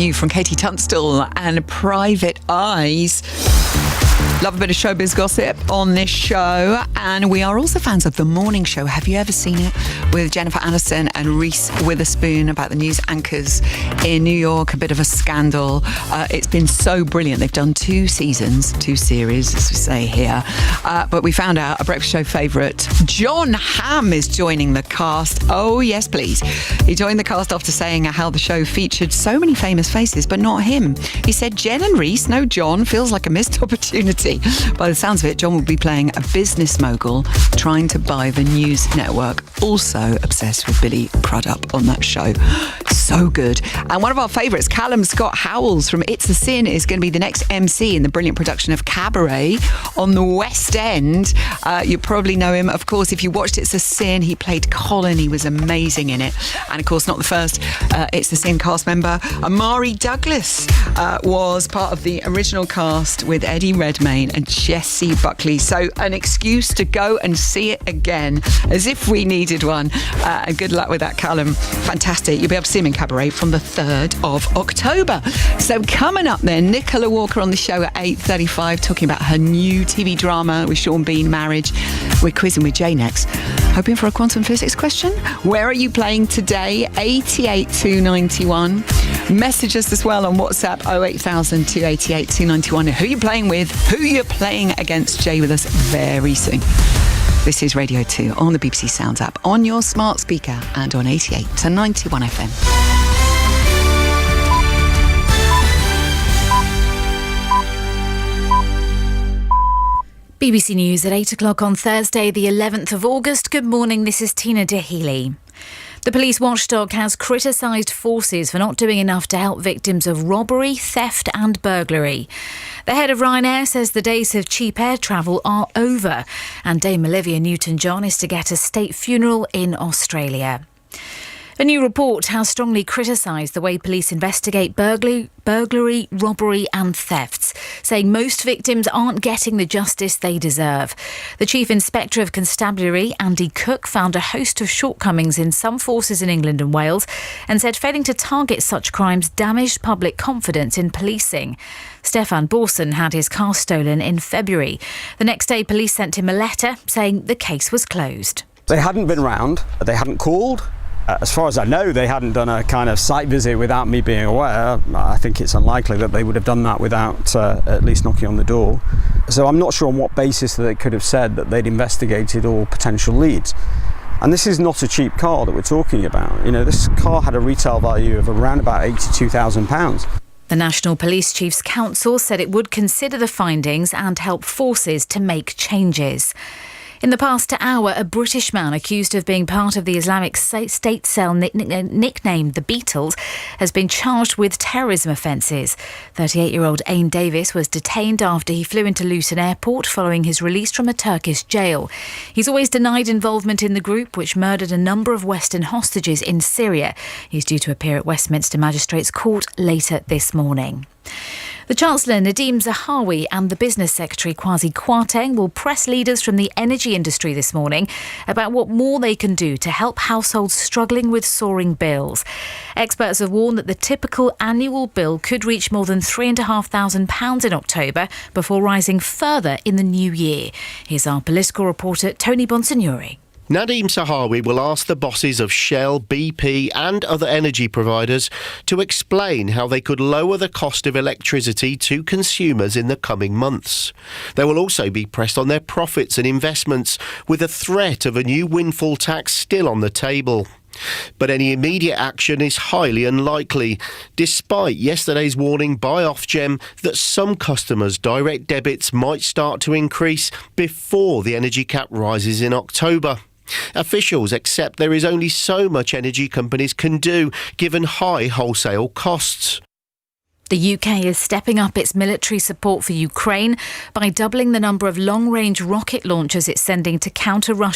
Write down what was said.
new from Katie Tunstall and Private Eyes. Love a bit of showbiz gossip on this show. And we are also fans of The Morning Show. Have you ever seen it? With Jennifer Aniston and Reese Witherspoon about the news anchors in New York. A bit of a scandal. It's been so brilliant. They've done 2 seasons, 2 series, as we say here. But we found out a breakfast show favourite, Jon Hamm, is joining the cast. Oh, yes, please. He joined the cast after saying how the show featured so many famous faces, but not him. He said, Jen and Reese, no John, feels like a missed opportunity. By the sounds of it, John will be playing a business mogul trying to buy the news network. Also obsessed with Billy Crudup on that show. So good. And one of our favourites, Callum Scott Howells from It's a Sin, is going to be the next MC in the brilliant production of Cabaret on the West End. You probably know him, of course, if you watched It's a Sin. He played Colin. He was amazing in it. And of course, not the first It's a Sin cast member. Amari Douglas was part of the original cast with Eddie Redmayne and Jessie Buckley. So an excuse to go and see it again, as if we needed one. And good luck with that, Callum. Fantastic. You'll be able to see him in Cabaret from the 3rd of October. So coming up then, Nicola Walker on the show at 8:35, talking about her new TV drama with Sean Bean, Marriage. We're quizzing with Jay next. Hoping for a quantum physics question? Where are you playing today? 88291. Message us as well on WhatsApp 08000 288 291. Who you're playing with, who you're playing against. Jay with us very soon. This is Radio 2 on the BBC Sounds app, on your smart speaker and on 88 to 91 FM. BBC News at 8 o'clock on Thursday, the 11th of August. Good morning, this is Tina Dahealy. The police watchdog has criticised forces for not doing enough to help victims of robbery, theft and burglary. The head of Ryanair says the days of cheap air travel are over, and Dame Olivia Newton-John is to get a state funeral in Australia. A new report has strongly criticised the way police investigate burglary, robbery and thefts, saying most victims aren't getting the justice they deserve. The Chief Inspector of Constabulary, Andy Cook, found a host of shortcomings in some forces in England and Wales and said failing to target such crimes damaged public confidence in policing. Stefan Borson had his car stolen in February. The next day, police sent him a letter saying the case was closed. They hadn't been round, they hadn't called. As far as I know, they hadn't done a kind of site visit without me being aware. I think it's unlikely that they would have done that without at least knocking on the door. So I'm not sure on what basis that they could have said that they'd investigated all potential leads. And this is not a cheap car that we're talking about. You know, this car had a retail value of around about £82,000. The National Police Chiefs Council said it would consider the findings and help forces to make changes. In the past hour, a British man accused of being part of the Islamic State cell nicknamed the Beatles has been charged with terrorism offences. 38-year-old Ain Davis was detained after he flew into Luton Airport following his release from a Turkish jail. He's always denied involvement in the group which murdered a number of Western hostages in Syria. He's due to appear at Westminster Magistrates Court later this morning. The Chancellor Nadhim Zahawi and the Business Secretary Kwasi Kwarteng will press leaders from the energy industry this morning about what more they can do to help households struggling with soaring bills. Experts have warned that the typical annual bill could reach more than £3,500 in October before rising further in the new year. Here's our political reporter Tony Bonsignori. Nadhim Zahawi will ask the bosses of Shell, BP and other energy providers to explain how they could lower the cost of electricity to consumers in the coming months. They will also be pressed on their profits and investments, with a threat of a new windfall tax still on the table. But any immediate action is highly unlikely, despite yesterday's warning by Ofgem that some customers' direct debits might start to increase before the energy cap rises in October. Officials accept there is only so much energy companies can do, given high wholesale costs. The UK is stepping up its military support for Ukraine by doubling the number of long-range rocket launchers it's sending to counter Russia.